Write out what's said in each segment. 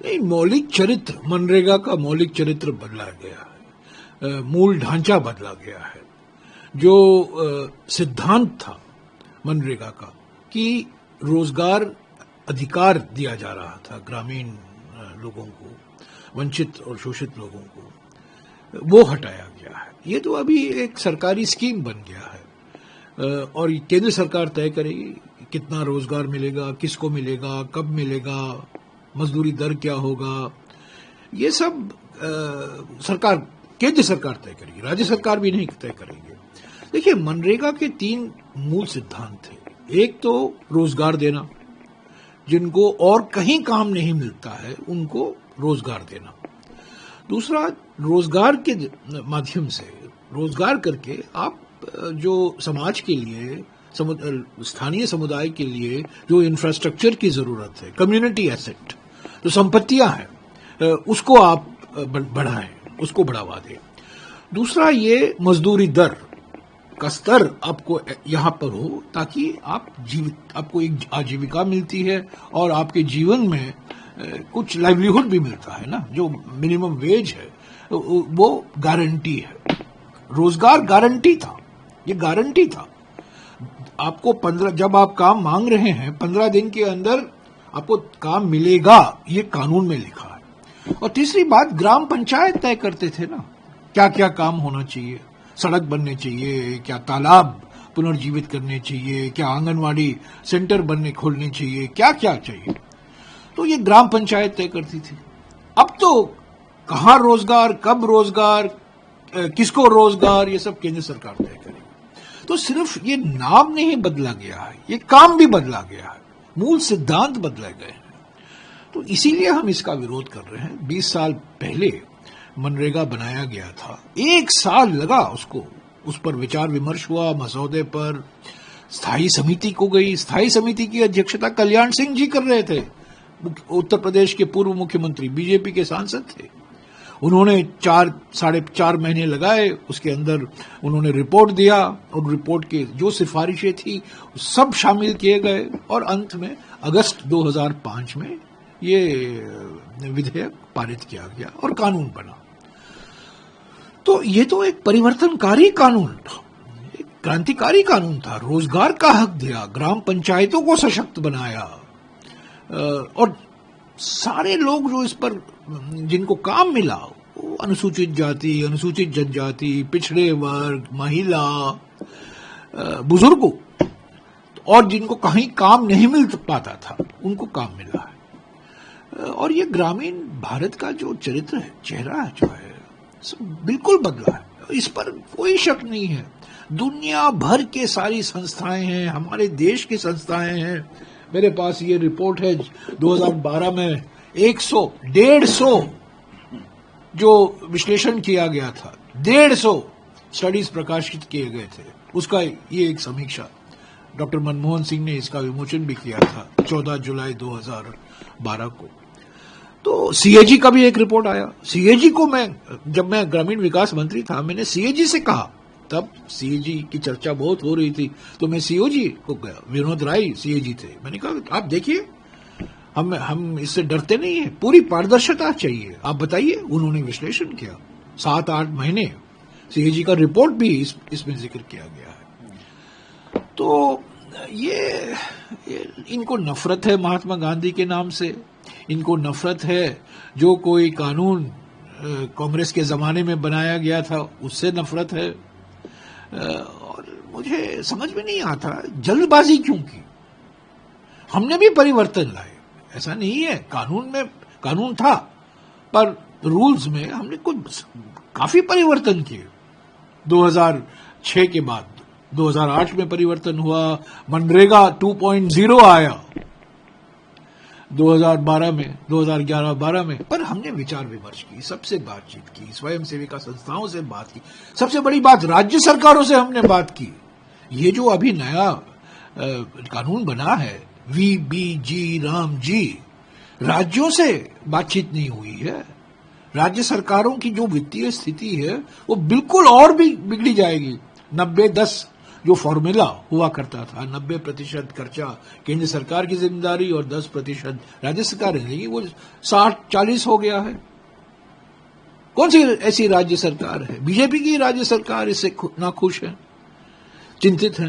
नहीं, मौलिक चरित्र, मनरेगा का मौलिक चरित्र बदला गया है, मूल ढांचा बदला गया है। जो सिद्धांत था मनरेगा का कि रोजगार अधिकार दिया जा रहा था ग्रामीण लोगों को, वंचित और शोषित लोगों को, वो हटाया गया है। ये तो अभी एक सरकारी स्कीम बन गया है और केंद्र सरकार तय करेगी कितना रोजगार मिलेगा, किसको मिलेगा, कब मिलेगा, मजदूरी दर क्या होगा। ये सब सरकार, केंद्र सरकार तय करेगी, राज्य सरकार भी नहीं तय करेगी। देखिए, मनरेगा के 3 मूल सिद्धांत थे। एक तो रोजगार देना, जिनको और कहीं काम नहीं मिलता है उनको रोजगार देना। दूसरा, रोजगार के माध्यम से, रोजगार करके आप जो समाज के लिए, स्थानीय समुदाय के लिए जो इंफ्रास्ट्रक्चर की जरूरत है, कम्युनिटी एसेट, जो संपत्तियां हैं, उसको आप बढ़ाएं, उसको बढ़ावा दें। दूसरा, ये मजदूरी दर का स्तर आपको यहां पर हो ताकि आपको एक आजीविका मिलती है और आपके जीवन में कुछ लाइवलीहुड भी मिलता है ना। जो मिनिमम वेज है वो गारंटी है। रोजगार गारंटी था, ये गारंटी था। आपको 15, जब आप काम मांग रहे हैं 15 दिन के अंदर आपको काम मिलेगा, ये कानून में लिखा है। और तीसरी बात, ग्राम पंचायत तय करते थे ना क्या क्या काम होना चाहिए। सड़क बनने चाहिए, क्या तालाब पुनर्जीवित करने चाहिए, क्या आंगनवाड़ी सेंटर खोलने चाहिए, क्या क्या चाहिए, तो ये ग्राम पंचायत तय करती थी। अब तो कहां रोजगार, कब रोजगार, किसको रोजगार, ये सब केंद्र सरकार तय करेगी। तो सिर्फ ये नाम नहीं बदला गया है, ये काम भी बदला गया है, मूल सिद्धांत बदले गए हैं। तो इसीलिए हम इसका विरोध कर रहे हैं। 20 साल पहले मनरेगा बनाया गया था, 1 साल लगा उसको, उस पर विचार विमर्श हुआ, मसौदे पर स्थायी समिति को गई। स्थायी समिति की अध्यक्षता कल्याण सिंह जी कर रहे थे, उत्तर प्रदेश के पूर्व मुख्यमंत्री, बीजेपी के सांसद थे। उन्होंने 4-4.5 महीने लगाए, उसके अंदर उन्होंने रिपोर्ट दिया और रिपोर्ट के जो सिफारिशें थी सब शामिल किए गए और अंत में अगस्त 2005 में ये विधेयक पारित किया गया और कानून बना। तो ये तो एक परिवर्तनकारी कानून था, एक क्रांतिकारी कानून था। रोजगार का हक दिया, ग्राम पंचायतों को सशक्त बनाया और सारे लोग जो इस पर, जिनको काम मिला, वो अनुसूचित जाति, अनुसूचित जनजाति, पिछड़े वर्ग, महिला, बुजुर्गों और जिनको कहीं काम नहीं मिल पाता था उनको काम मिला है। और ये ग्रामीण भारत का जो चरित्र है, चेहरा जो है, बिल्कुल बदला है, इस पर कोई शक नहीं है। दुनिया भर के सारी संस्थाएं हैं, हमारे देश की संस्थाएं हैं। मेरे पास ये रिपोर्ट है 2012 में 150 जो विश्लेषण किया गया था, 150 स्टडीज प्रकाशित किए गए थे, उसका ये एक समीक्षा डॉक्टर मनमोहन सिंह ने इसका विमोचन भी किया था 14 जुलाई 2012 को। तो सीएजी का भी एक रिपोर्ट आया। सीएजी को जब मैं ग्रामीण विकास मंत्री था, मैंने सीएजी से कहा, तब सीएजी की चर्चा बहुत हो रही थी, तो मैं सीओजी को गया, विनोद राय सीएजी थे, मैंने कहा आप देखिए, हम इससे डरते नहीं है, पूरी पारदर्शिता चाहिए, आप बताइए। उन्होंने विश्लेषण किया, 7-8 महीने सीएजी का रिपोर्ट भी इसमें जिक्र किया गया है। तो ये इनको नफरत है महात्मा गांधी के नाम से, इनको नफरत है जो कोई कानून कांग्रेस के जमाने में बनाया गया था उससे नफरत है। और मुझे समझ में नहीं आता जल्दबाजी क्यों की। हमने भी परिवर्तन लाए, ऐसा नहीं है, कानून था पर रूल्स में हमने कुछ काफी परिवर्तन किए। 2006 के बाद 2008 में परिवर्तन हुआ, मनरेगा 2.0 आया 2012 में, 2011-12 में, पर हमने विचार विमर्श की, सबसे बातचीत की, स्वयं सेविका संस्थाओं से बात की, सबसे बड़ी बात राज्य सरकारों से हमने बात की। ये जो अभी नया कानून बना है वीबीजी राम जी, राज्यों से बातचीत नहीं हुई है। राज्य सरकारों की जो वित्तीय स्थिति है वो बिल्कुल और भी बिगड़ी जाएगी। 90-10 जो फॉर्मूला हुआ करता था 90% खर्चा केंद्र सरकार की जिम्मेदारी और 10% राज्य सरकार है, वो 60-40 हो गया है। कौन सी ऐसी राज्य सरकार है? बीजेपी की राज्य सरकार इससे नाखुश है, चिंतित है।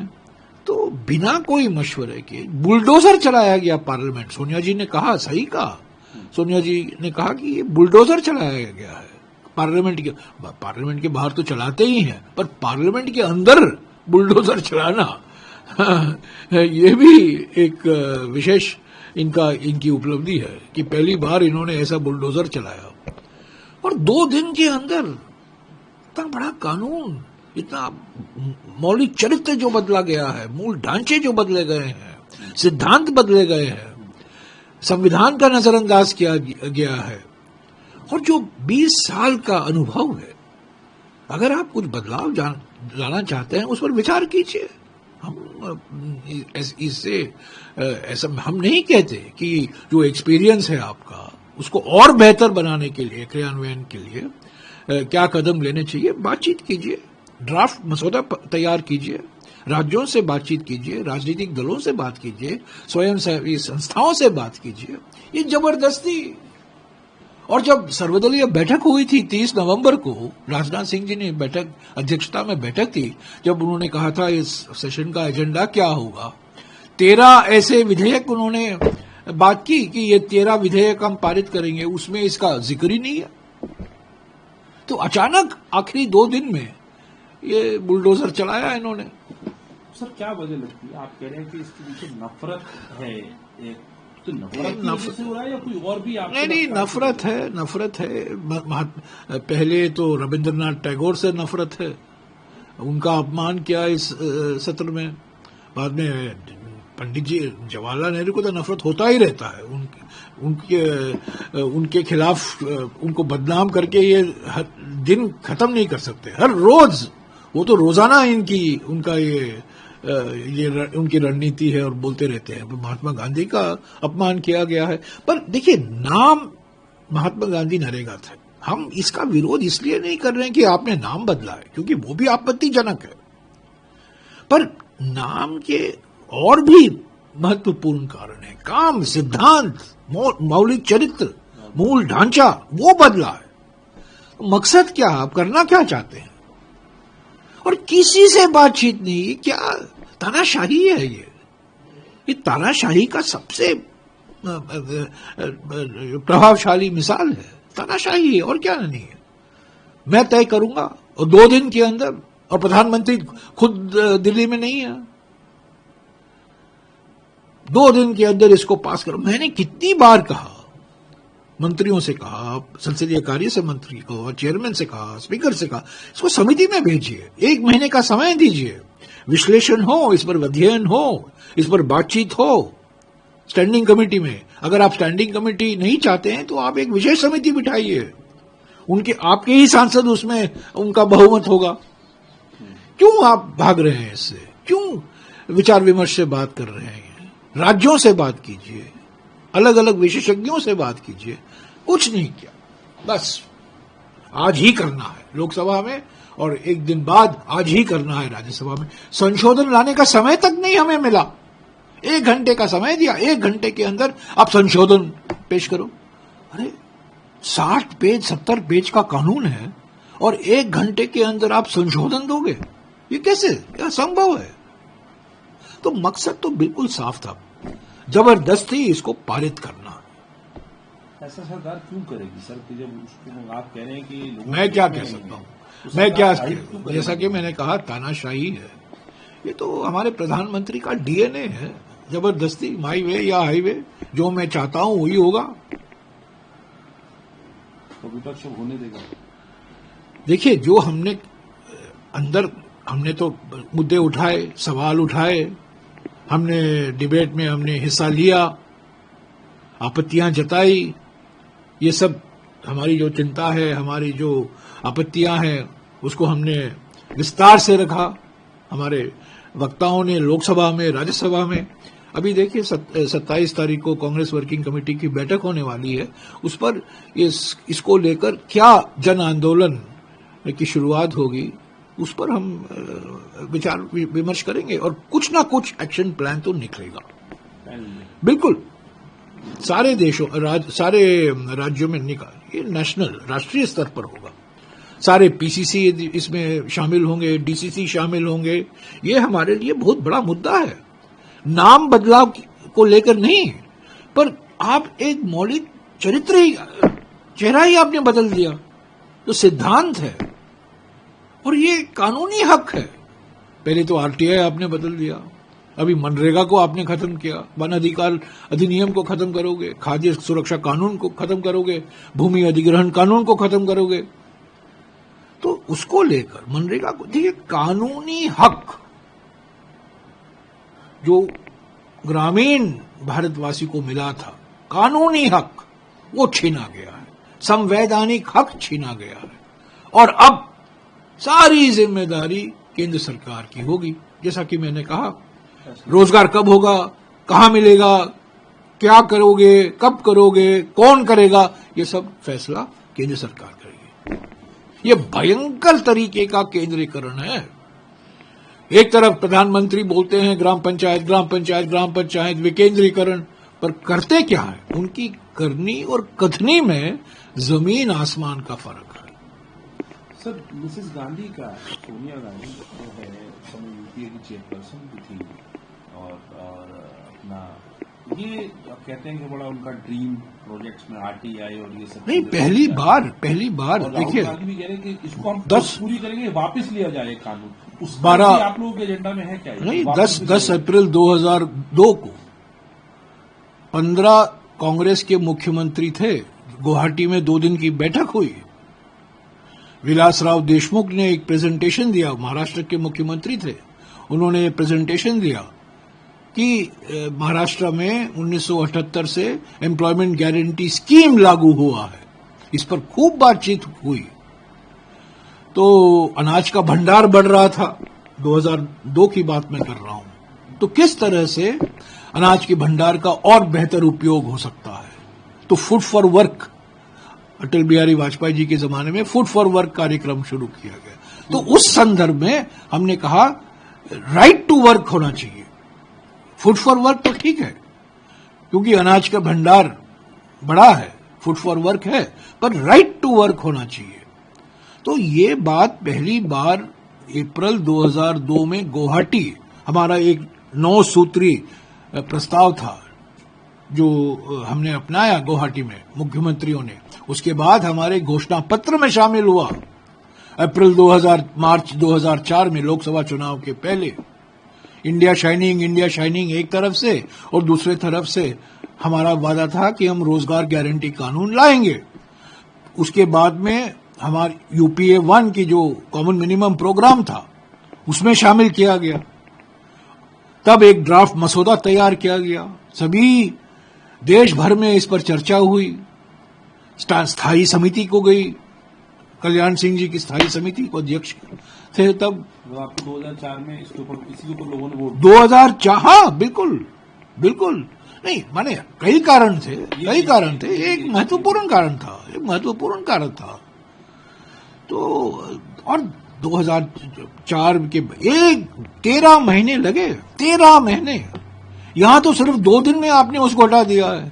तो बिना कोई मशवरे के बुलडोजर चलाया गया पार्लियामेंट। सोनिया जी ने कहा, सही कहा, सोनिया जी ने कहा कि ये बुलडोजर चलाया गया है पार्लियामेंट के बाहर तो चलाते ही हैं, पर पार्लियामेंट के अंदर बुलडोजर चलाना ये भी एक विशेष इनकी उपलब्धि है कि पहली बार इन्होंने ऐसा बुलडोजर चलाया। और 2 दिन के अंदर इतना बड़ा कानून, इतना मौलिक चरित्र जो बदला गया है, मूल ढांचे जो बदले गए हैं, सिद्धांत बदले गए हैं, संविधान का नजरअंदाज किया गया है, और जो 20 साल का अनुभव है, अगर आप कुछ बदलाव लाना चाहते हैं उस पर विचार कीजिए। हम इससे ऐसा हम नहीं कहते कि जो एक्सपीरियंस है आपका उसको और बेहतर बनाने के लिए, क्रियान्वयन के लिए क्या कदम लेने चाहिए, बातचीत कीजिए, ड्राफ्ट मसौदा तैयार कीजिए, राज्यों से बातचीत कीजिए, राजनीतिक दलों से बात कीजिए, स्वयंसेवी संस्थाओं से बात कीजिए। ये जबरदस्ती। और जब सर्वदलीय बैठक हुई थी 30 नवंबर को, राजनाथ सिंह जी ने अध्यक्षता में बैठक थी, जब उन्होंने कहा था इस सेशन का एजेंडा क्या होगा, 13 ऐसे विधेयक उन्होंने बात की कि ये 13 विधेयक हम पारित करेंगे, उसमें इसका जिक्र ही नहीं है। तो अचानक आखिरी 2 दिन में ये बुलडोजर चलाया इन्होंने। सर क्या वजह लगती है? आप कह रहे हैं कि इसके पीछे नफरत है, तो नफरत से हो रहा है या कोई और भी? नहीं, नफरत है। पहले तो रविंद्रनाथ टैगोर से नफरत है, उनका अपमान किया इस सत्र में। बाद में पंडित जी जवाहरलाल नेहरू को तो नफरत होता ही रहता है, उनके खिलाफ उनको बदनाम करके ये दिन खत्म नहीं कर सकते। हर रोज, वो तो रोजाना उनकी रणनीति है और बोलते रहते हैं। महात्मा गांधी का अपमान किया गया है, पर देखिए, नाम महात्मा गांधी नरेगा थे। हम इसका विरोध इसलिए नहीं कर रहे हैं कि आपने नाम बदला है, क्योंकि वो भी आपत्तिजनक है, पर नाम के और भी महत्वपूर्ण कारण है। काम, सिद्धांत, मौलिक चरित्र, मूल ढांचा वो बदला है। मकसद क्या, आप करना क्या चाहते हैं? और किसी से बातचीत नहीं। क्या तानाशाही है ये तानाशाही का सबसे प्रभावशाली मिसाल है। तानाशाही है और क्या नहीं है। मैं तय करूंगा और 2 दिन के अंदर, और प्रधानमंत्री खुद दिल्ली में नहीं है, 2 दिन के अंदर इसको पास करो। मैंने कितनी बार कहा, मंत्रियों से कहा, संसदीय कार्य से मंत्री को, चेयरमैन से कहा, स्पीकर से कहा, इसको समिति में भेजिए, 1 महीने का समय दीजिए, विश्लेषण हो, इस पर अध्ययन हो, इस पर बातचीत हो स्टैंडिंग कमेटी में। अगर आप स्टैंडिंग कमेटी नहीं चाहते हैं तो आप एक विशेष समिति बिठाइए, आपके ही सांसद उसमें, उनका बहुमत होगा। क्यों आप भाग रहे हैं इससे? क्यों विचार विमर्श से बात कर रहे हैं? राज्यों से बात कीजिए, अलग अलग विशेषज्ञों से बात कीजिए। कुछ नहीं किया, बस आज ही करना है लोकसभा में, और 1 दिन बाद आज ही करना है राज्यसभा में। संशोधन लाने का समय तक नहीं हमें मिला। 1 घंटे का समय दिया, 1 घंटे के अंदर आप संशोधन पेश करो। अरे 60 पेज 70 पेज का कानून है और 1 घंटे के अंदर आप संशोधन दोगे? ये कैसे असंभव है? तो मकसद तो बिल्कुल साफ था, जबरदस्ती इसको पारित करना। ऐसा सरकार क्यों करेगी सर? जब उसको आप कह रहे हैं कि मैं क्या कह सकता हूँ, मैं क्या, जैसा कि मैंने कहा, तानाशाही है ये। तो हमारे प्रधानमंत्री का डीएनए है, जबरदस्ती, माई वे या हाईवे, जो मैं चाहता हूं वही होगा। तो विपक्ष होने देगा? देखिए, जो हमने तो मुद्दे उठाए, सवाल उठाए, हमने डिबेट में हमने हिस्सा लिया, आपत्तियां जताई। ये सब हमारी जो चिंता है, हमारी जो आपत्तियां हैं, उसको हमने विस्तार से रखा। हमारे वक्ताओं ने लोकसभा में, राज्यसभा में। अभी देखिए 27 तारीख को कांग्रेस वर्किंग कमेटी की बैठक होने वाली है, उस पर इसको लेकर क्या जन आंदोलन की शुरुआत होगी, उस पर हम विचार विमर्श करेंगे और कुछ ना कुछ एक्शन प्लान तो निकलेगा। बिल्कुल सारे देशों सारे राज्यों में निकाल, ये नेशनल राष्ट्रीय स्तर पर होगा। सारे पीसीसी इसमें शामिल होंगे, डीसीसी शामिल होंगे। ये हमारे लिए बहुत बड़ा मुद्दा है। नाम बदलाव को लेकर नहीं, पर आप एक मौलिक चेहरा ही आपने बदल दिया, तो सिद्धांत है और ये कानूनी हक है। पहले तो आरटीआई आपने बदल दिया, अभी मनरेगा को आपने खत्म किया, वन अधिकार अधिनियम को खत्म करोगे, खाद्य सुरक्षा कानून को खत्म करोगे, भूमि अधिग्रहण कानून को खत्म करोगे। तो उसको लेकर मनरेगा को, देखिए कानूनी हक जो ग्रामीण भारतवासी को मिला था, कानूनी हक, वो छीना गया है, संवैधानिक हक छीना गया है। और अब सारी जिम्मेदारी केंद्र सरकार की होगी। जैसा कि मैंने कहा, रोजगार कब होगा, कहां मिलेगा, क्या करोगे, कब करोगे, कौन करेगा, ये सब फैसला केंद्र सरकार करेगी। ये भयंकर तरीके का केंद्रीकरण है। एक तरफ प्रधानमंत्री बोलते हैं ग्राम पंचायत ग्राम पंचायत ग्राम पंचायत विकेंद्रीकरण, पर करते क्या है? उनकी करनी और कथनी में जमीन आसमान का फर्क है। सर, मिसेस गांधी का, सोनिया गांधी जो है यूपीए की चेयरपर्सन भी थी और अपना ये आप कहते हैं कि बड़ा उनका ड्रीम प्रोजेक्ट्स में आरटीआई और ये सब नहीं, पहली बार देखिए, गांधी भी कह रहे हैं कि इसको हम 10 पूरी करेंगे, वापस लिया जाए कानून। उस 12 आप लोगों के एजेंडा में है क्या? नहीं, 10 अप्रैल 2002 को 15 कांग्रेस के मुख्यमंत्री थे, गुवाहाटी में 2 दिन की बैठक हुई। विलासराव देशमुख ने एक प्रेजेंटेशन दिया, महाराष्ट्र के मुख्यमंत्री थे, उन्होंने प्रेजेंटेशन दिया कि महाराष्ट्र में 1978 से एम्प्लॉयमेंट गारंटी स्कीम लागू हुआ है। इस पर खूब बातचीत हुई। तो अनाज का भंडार बढ़ रहा था, 2002 की बात मैं कर रहा हूं। तो किस तरह से अनाज के भंडार का और बेहतर उपयोग हो सकता है? तो food for work, Atal Bihari Vajpayee ji के जमाने में फूड फॉर वर्क कार्यक्रम शुरू किया गया। तो उस संदर्भ में हमने कहा राइट टू वर्क होना चाहिए। फूड फॉर वर्क तो ठीक है क्योंकि अनाज का भंडार बड़ा है, फूड फॉर वर्क है, पर राइट टू वर्क होना चाहिए। तो ये बात पहली बार अप्रैल 2002 में गुवाहाटी, हमारा एक 9 सूत्री प्रस्ताव था जो हमने अपनाया गुवाहाटी में मुख्यमंत्रियों ने। उसके बाद हमारे घोषणा पत्र में शामिल हुआ अप्रैल मार्च 2004 में, लोकसभा चुनाव के पहले। इंडिया शाइनिंग एक तरफ से और दूसरे तरफ से हमारा वादा था कि हम रोजगार गारंटी कानून लाएंगे। उसके बाद में हमारे यूपीए 1 की जो कॉमन मिनिमम प्रोग्राम था उसमें शामिल किया गया। तब एक ड्राफ्ट मसौदा तैयार किया गया, सभी देश भर में इस पर चर्चा हुई, स्थायी समिति को गई, कल्याण सिंह जी की स्थायी समिति को अध्यक्ष थे तब। आपको 2004 में इसी के ऊपर लोगों ने वोट 2004, हाँ बिल्कुल नहीं, माने कई कारण थे, एक महत्वपूर्ण कारण था। तो और 2004 के 13 महीने लगे, 13 महीने। यहां तो सिर्फ 2 दिन में आपने उसको हटा दिया है।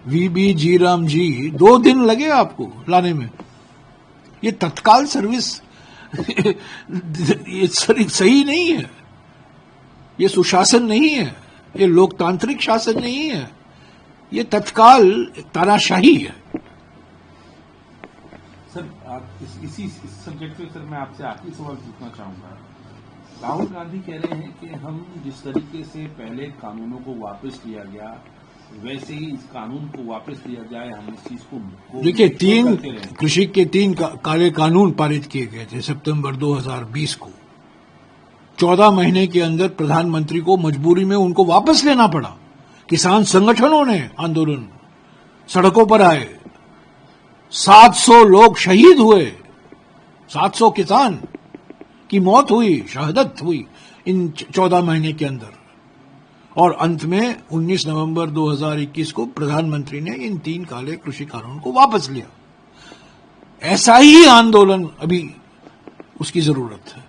वीबी जीराम जी 2 दिन लगे आपको लाने में। ये तत्काल सर्विस ये सही नहीं है, ये सुशासन नहीं है, ये लोकतांत्रिक शासन नहीं है, ये तत्काल तानाशाही है। सर, इस सब्जेक्ट पे सर मैं आपसे आखिरी सवाल पूछना चाहूंगा। राहुल गांधी कह रहे हैं कि हम जिस तरीके से पहले कानूनों को वापस लिया गया वैसे ही इस कानून को वापस लिया जाए, हम इस चीज को देखिए, 3 कृषि के 3 काले कानून पारित किए गए थे सितंबर 2020 को। 14 महीने के अंदर प्रधानमंत्री को मजबूरी में उनको वापस लेना पड़ा। किसान संगठनों ने आंदोलन, सड़कों पर आए, 700 लोग शहीद हुए, 700 किसान की मौत हुई, शहादत हुई इन 14 महीने के अंदर। और अंत में 19 नवंबर 2021 को प्रधानमंत्री ने इन 3 काले कृषि कानून को वापस लिया। ऐसा ही आंदोलन अभी उसकी जरूरत है।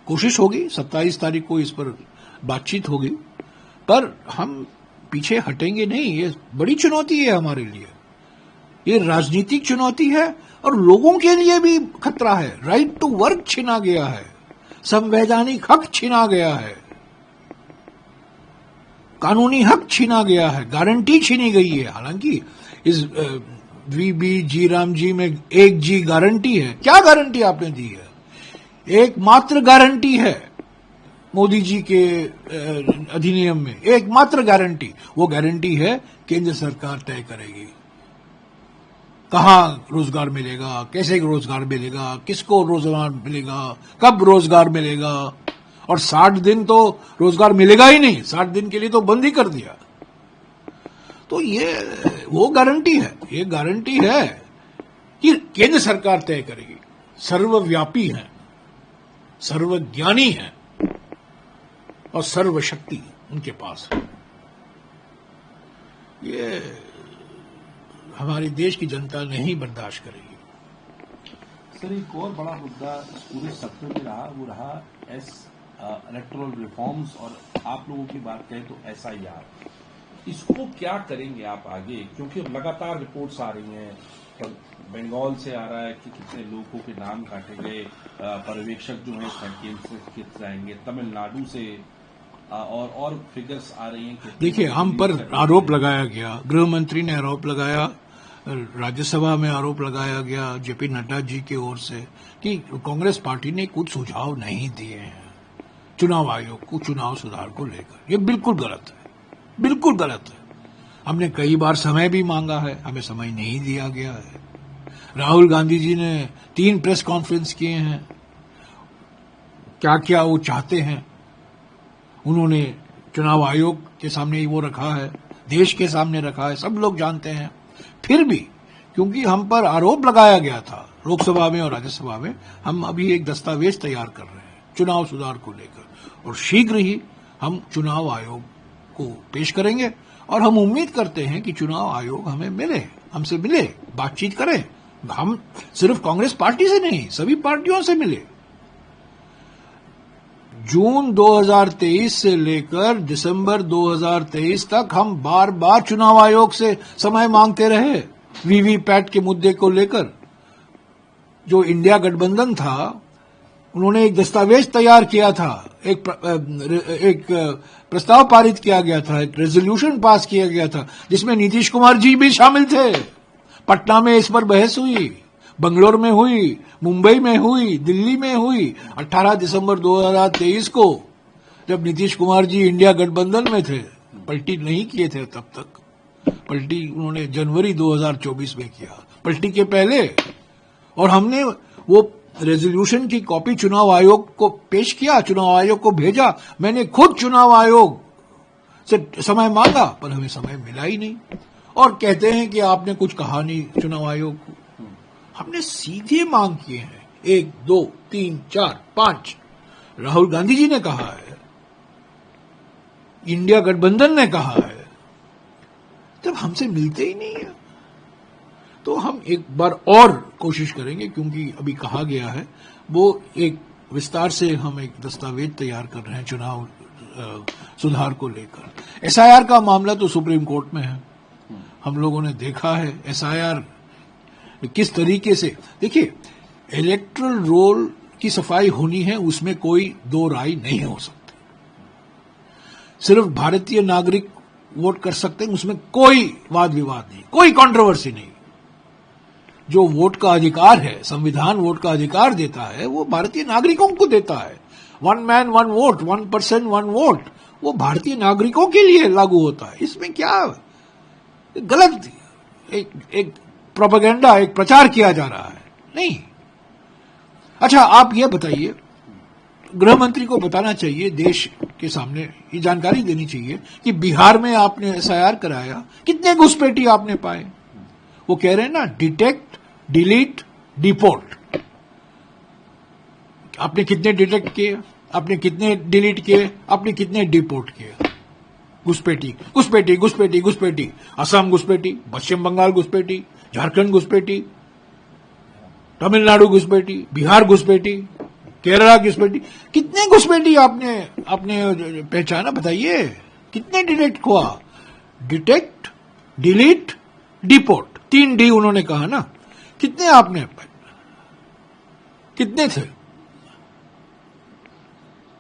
कोशिश होगी, 27 तारीख को इस पर बातचीत होगी, पर हम पीछे हटेंगे नहीं। ये बड़ी चुनौती है हमारे लिए, ये राजनीतिक चुनौती है और लोगों के लिए भी खतरा है। राइट टू वर्क छीना गया है, संवैधानिक हक छीना गया है, कानूनी हक छीना गया है, गारंटी छीनी गई है। हालांकि इस वीबी जी राम जी में एक जी गारंटी है। क्या गारंटी आपने दी है? एकमात्र गारंटी है मोदी जी के अधिनियम में, एकमात्र गारंटी। वो गारंटी है केंद्र सरकार तय करेगी कहां रोजगार मिलेगा, कैसे रोजगार मिलेगा, किसको रोजगार मिलेगा, कब रोजगार मिलेगा। और 60 दिन तो रोजगार मिलेगा ही नहीं, 60 दिन के लिए तो बंद ही कर दिया। तो ये वो गारंटी है, ये गारंटी है कि केंद्र सरकार तय करेगी। सर्वव्यापी है, सर्वज्ञानी है और सर्वशक्ति उनके पास है। ये हमारे देश की जनता नहीं बर्दाश्त करेगी। सर, एक और बड़ा मुद्दा इस पूरे सत्र में रहा, वो रहा इलेक्टोरल रिफॉर्म्स, और आप लोगों की बात करें तो SIR। इसको क्या करेंगे आप आगे? क्योंकि लगातार रिपोर्ट्स आ रही हैं, बंगाल से आ रहा है कि कितने लोगों के नाम काटे गए, पर्यवेक्षक जो हैं केंद्र से कित जाएंगे, तमिलनाडु से और फिगर्स आ रही हैं। देखिए, हम पर आरोप लगाया गया, गृह मंत्री ने आरोप लगाया, राज्यसभा में आरोप लगाया गया JP नड्डा जी की ओर से कि कांग्रेस पार्टी ने कुछ सुझाव नहीं दिए हैं चुनाव आयोग को चुनाव सुधार को लेकर। ये बिल्कुल गलत है, बिल्कुल गलत है। हमने कई बार समय भी मांगा है, हमें समय नहीं दिया गया है। राहुल गांधी जी ने 3 प्रेस कॉन्फ्रेंस किए हैं, क्या क्या वो चाहते हैं उन्होंने चुनाव आयोग के सामने वो रखा है, देश के सामने रखा है, सब लोग जानते हैं। फिर भी क्योंकि हम पर आरोप लगाया गया था लोकसभा में और राज्यसभा में, हम अभी एक दस्तावेज तैयार कर रहे हैं चुनाव सुधार को लेकर, और शीघ्र ही हम चुनाव आयोग को पेश करेंगे। और हम उम्मीद करते हैं कि चुनाव आयोग हमें मिले, हमसे मिले, बातचीत करें। हम सिर्फ कांग्रेस पार्टी से नहीं, सभी पार्टियों से मिले। जून 2023 से लेकर दिसंबर 2023 तक हम बार बार चुनाव आयोग से समय मांगते रहे वीवीपैट के मुद्दे को लेकर। जो इंडिया गठबंधन था, उन्होंने एक दस्तावेज तैयार किया था, एक प्रस्ताव पारित किया गया था, एक रेजोल्यूशन पास किया गया था, जिसमें नीतीश कुमार जी भी शामिल थे। पटना में इस पर बहस हुई, बंगलोर में हुई, मुंबई में हुई, दिल्ली में हुई। 18 दिसंबर 2023 को जब नीतीश कुमार जी इंडिया गठबंधन में थे, पलटी नहीं किए थे तब तक, पलटी उन्होंने जनवरी 2024 में किया, पलटी के पहले। और हमने वो रेजोल्यूशन की कॉपी चुनाव आयोग को पेश किया, चुनाव आयोग को भेजा। मैंने खुद चुनाव आयोग से समय मांगा, पर हमें समय मिला ही नहीं। और कहते हैं कि आपने कुछ कहा नहीं चुनाव आयोग को। हमने सीधे मांग किए हैं, 1 2 3 4 5। राहुल गांधी जी ने कहा है, इंडिया गठबंधन ने कहा है, तब हमसे मिलते ही नहीं है। तो हम एक बार और कोशिश करेंगे, क्योंकि अभी कहा गया है, वो एक विस्तार से हम एक दस्तावेज तैयार कर रहे हैं चुनाव सुधार को लेकर। SIR का मामला तो सुप्रीम कोर्ट में है, हम लोगों ने देखा है SIR किस तरीके से। देखिए, इलेक्टोरल रोल की सफाई होनी है, उसमें कोई दो राय नहीं हो सकती। सिर्फ भारतीय नागरिक वोट कर सकते हैं, उसमें कोई वाद विवाद नहीं, कोई कंट्रोवर्सी नहीं। जो वोट का अधिकार है, संविधान वोट का अधिकार देता है, वो भारतीय नागरिकों को देता है। 1 मैन 1 वोट, 1 पर्सन 1 वोट, वो भारतीय नागरिकों के लिए लागू होता है। इसमें क्या गलत एक प्रोपेगेंडा, एक प्रचार किया जा रहा है? नहीं। अच्छा, आप ये बताइए, गृह मंत्री को बताना चाहिए, देश के सामने ये जानकारी देनी चाहिए कि बिहार में आपने SIR कराया, कितने घुसपैठी आपने पाए? वो कह रहे हैं ना, डिटेक्ट, डिलीट, डिपोर्ट। आपने कितने डिटेक्ट किए, आपने कितने डिलीट किए, आपने कितने डिपोर्ट किए? घुसपैठी घुसपैठी घुसपैठी घुसपैठी, असम घुसपैठी, पश्चिम बंगाल घुसपैठी, झारखंड घुसपैठी, तमिलनाडु घुसपैठी, बिहार घुसपैठी, केरला की घुसपैठी, कितने घुसपैठी आपने आपने पहचाना, बताइए कितने डिटेक्ट हुआ? डिटेक्ट, डिलीट, डिपोर्ट, 3 डी उन्होंने कहा ना। कितने आपने, कितने थे?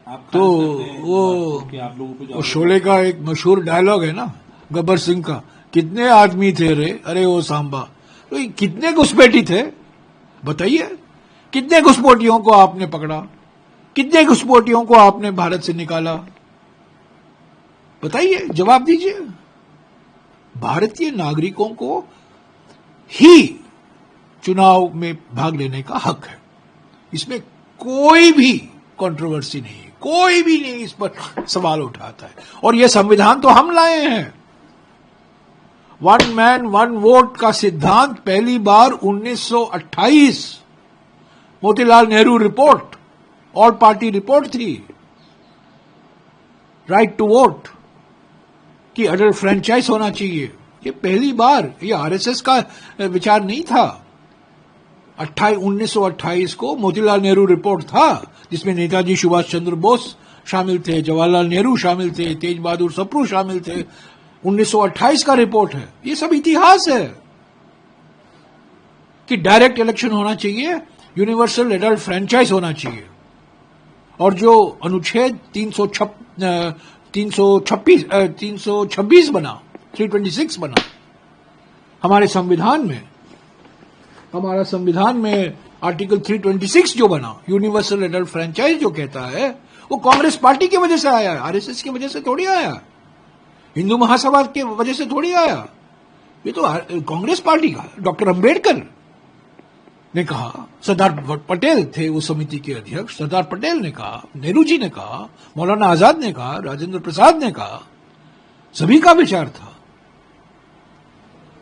आप तो खारिज करते हैं वो इस बात को कि आप लोगों पे जो वो शोले का एक मशहूर डायलॉग है ना गब्बर सिंह का, कितने आदमी थे रे अरे वो सांबा। तो ये कितने घुसपैठी थे बताइए? कितने घुसपैठियों को आपने पकड़ा? कितने घुसपैठियों को आपने भारत से निकाला? बताइए, जवाब दीजिए। भारतीय नागरिकों को ही चुनाव में भाग लेने का हक है, इसमें कोई भी कंट्रोवर्सी नहीं है, कोई भी नहीं इस पर सवाल उठाता है। और यह संविधान तो हम लाए हैं। 1 मैन 1 वोट का सिद्धांत पहली बार 1928 Motilal Nehru report, all party report थी, राइट टू वोट कि अडल्ट फ्रेंचाइज होना चाहिए। ये पहली बार, ये आरएसएस का विचार नहीं था। 1928 को मोतीलाल नेहरू रिपोर्ट था, जिसमें नेताजी सुभाष चंद्र बोस शामिल थे, जवाहरलाल नेहरू शामिल थे, तेज बहादुर सप्रू शामिल थे। 1928 का रिपोर्ट है। ये सब इतिहास है कि डायरेक्ट इलेक्शन होना चाहिए, यूनिवर्सल एडल्ट फ्रेंचाइज होना चाहिए। और जो अनुच्छेद 326 बना, 326 बना हमारे संविधान में, हमारा संविधान में आर्टिकल 326 जो बना, यूनिवर्सल एडल्ट फ्रेंचाइज जो कहता है, वो कांग्रेस पार्टी की वजह से आया है, आरएसएस की वजह से थोड़ी आया, हिंदू महासभा की वजह से थोड़ी आया। ये तो कांग्रेस पार्टी का, डॉक्टर अंबेडकर ने कहा, सरदार पटेल थे उस समिति के अध्यक्ष, सरदार पटेल ने कहा, नेहरू जी ने कहा, मौलाना आजाद ने कहा, राजेंद्र प्रसाद ने कहा, सभी का विचार था।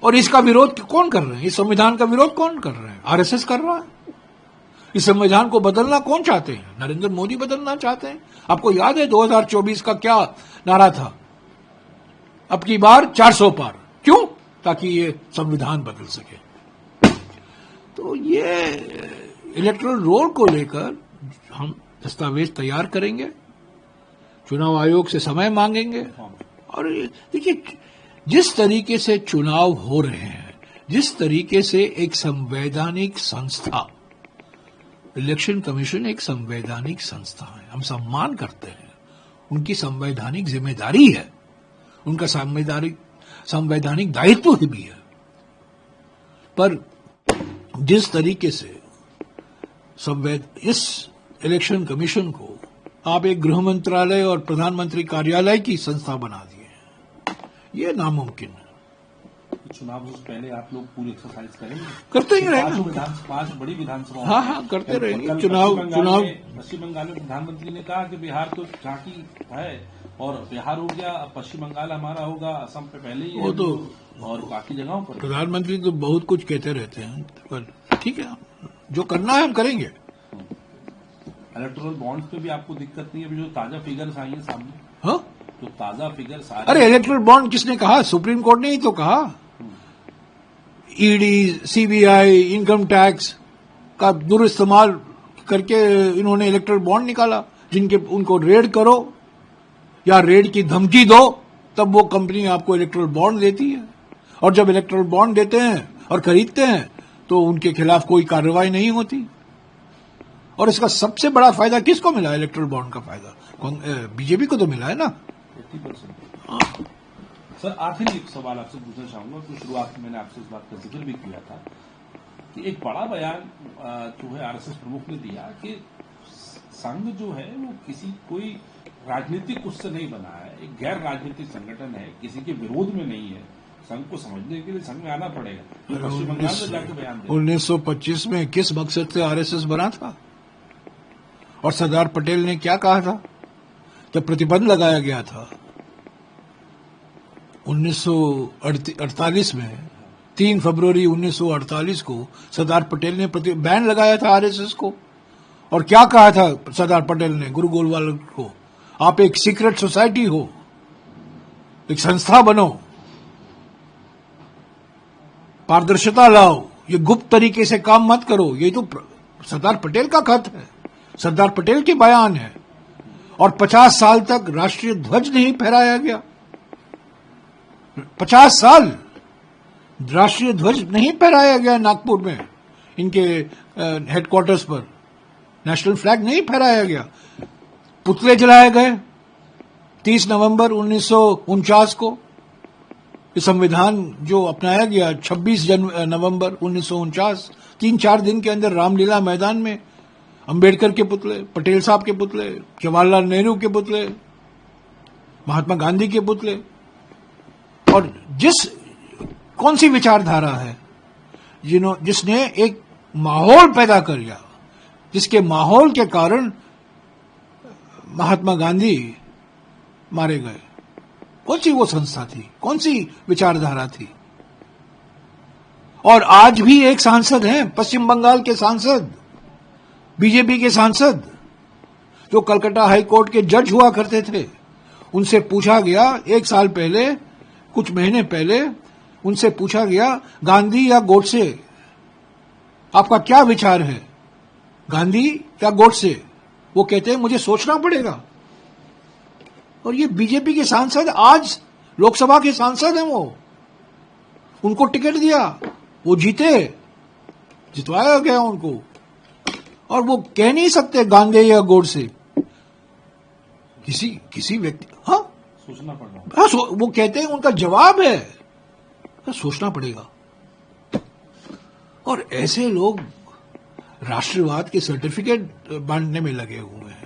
और इसका विरोध कौन कर रहे हैं? इस संविधान का विरोध कौन कर रहे हैं? आरएसएस कर रहा है। इस संविधान को बदलना कौन चाहते हैं? नरेंद्र मोदी बदलना चाहते हैं। आपको याद है 2024 का क्या नारा था? अब की बार 400 पार। क्यों? ताकि ये संविधान बदल सके। तो ये इलेक्टोरल रोल को लेकर हम दस्तावेज तैयार करेंगे, चुनाव आयोग से समय मांगेंगे। और देखिए, जिस तरीके से चुनाव हो रहे हैं, जिस तरीके से एक संवैधानिक संस्था, इलेक्शन कमीशन एक संवैधानिक संस्था है, हम सम्मान करते हैं, उनकी संवैधानिक जिम्मेदारी है, उनका संवैधानिक दायित्व भी है। पर जिस तरीके से इस इलेक्शन कमीशन को आप एक गृह मंत्रालय और प्रधानमंत्री कार्यालय की संस्था बना दिए हैं, ये नामुमकिन है। चुनाव से पहले आप लोग पूरी एक्सरसाइज करेंगे? करते ही रहेंगे। 5 बड़ी विधानसभा। हाँ, करते रहेंगे। चुनाव पश्चिम बंगाल में प्रधानमंत्री ने कहा कि बिहार तो झांकी है, और बिहार हो गया, पश्चिम बंगाल हमारा होगा, असम पे पहले ही वो तो, और बाकी जगहों पर प्रधानमंत्री तो बहुत कुछ कहते रहते हैं, पर ठीक है, जो करना है हम करेंगे। इलेक्टोरल बॉन्ड्स पे भी आपको दिक्कत नहीं है? अभी जो ताजा फिगर्स आई है सामने, हाँ, जो ताजा फिगर्स आ अरे इलेक्टोरल बॉन्ड किसने कहा? सुप्रीम कोर्ट ने ही तो कहा। ईडी, सीबीआई, इनकम टैक्स का दुरुइस्तेमाल करके इन्होंने इलेक्टोरल बॉन्ड निकाला, जिनके उनको रेड करो या रेड की धमकी दो, तब वो कंपनी आपको इलेक्टोरल बॉन्ड देती है। और जब इलेक्टोरल बॉन्ड देते हैं और खरीदते हैं तो उनके खिलाफ कोई कार्रवाई नहीं होती। और इसका सबसे बड़ा फायदा किसको मिला? इलेक्टोरल बॉन्ड का फायदा बीजेपी को तो मिला है ना। 80%। सर, आखिरी सवाल आपसे पूछना चाहूंगा, तो शुरुआत में मैंने आपसे इस बात का जिक्र भी किया था कि एक बड़ा बयान जो है आरएसएस प्रमुख ने दिया कि संघ जो है वो कोई राजनीतिक उससे नहीं बना है, एक गैर राजनीतिक संगठन है, किसी के विरोध में नहीं है। संघ को समझने के लिए संघ में आना पड़ेगा। पश्चिम बंगाल में जाकर बयान दिया। 1925 में किस मकसद से आरएसएस बना था? और सरदार पटेल ने क्या कहा था जब प्रतिबंध लगाया गया था 1948 में? 3 फरवरी 1948 को सरदार पटेल ने बैन लगाया था आरएसएस को। और क्या कहा था सरदार पटेल ने गुरु गोलवालकर को? आप एक सीक्रेट सोसाइटी हो, एक संस्था बनो, पारदर्शिता लाओ, ये गुप्त तरीके से काम मत करो। ये तो सरदार पटेल का खत है। सरदार पटेल के बयान है। और 50 साल तक राष्ट्रीय ध्वज नहीं फहराया गया। 50 साल राष्ट्रीय ध्वज नहीं फहराया गया नागपुर में, इनके हेडक्वार्टर्स पर नेशनल फ्लैग नहीं फहराया गया। पुतले जलाए गए 30 नवंबर 1949 को। ये संविधान जो अपनाया गया 26 नवंबर 1949, 3-4 दिन के अंदर रामलीला मैदान में अंबेडकर के पुतले, पटेल साहब के पुतले, जवाहरलाल नेहरू के पुतले, महात्मा गांधी के पुतले। और कौन सी विचारधारा है जिसने एक माहौल पैदा कर दिया, जिसके माहौल के कारण महात्मा गांधी मारे गए? कौन सी वो संस्था थी, कौन सी विचारधारा थी? और आज भी एक सांसद हैं, पश्चिम बंगाल के सांसद, बीजेपी के सांसद, जो कलकत्ता हाई कोर्ट के जज हुआ करते थे। उनसे पूछा गया 1 साल पहले, कुछ महीने पहले उनसे पूछा गया, गांधी या गोडसे, आपका क्या विचार है, गांधी या गोडसे? वो कहते हैं मुझे सोचना पड़ेगा। और ये बीजेपी के सांसद, आज लोकसभा के सांसद हैं, वो उनको टिकट दिया, वो जीते, जितवाया गया उनको, और वो कह नहीं सकते गांधी या गोडसे। किसी व्यक्ति, हाँ सोचना पड़ रहा है। हाँ, वो कहते हैं, उनका जवाब है सोचना पड़ेगा। और ऐसे लोग राष्ट्रवाद के सर्टिफिकेट बांटने में लगे हुए हैं।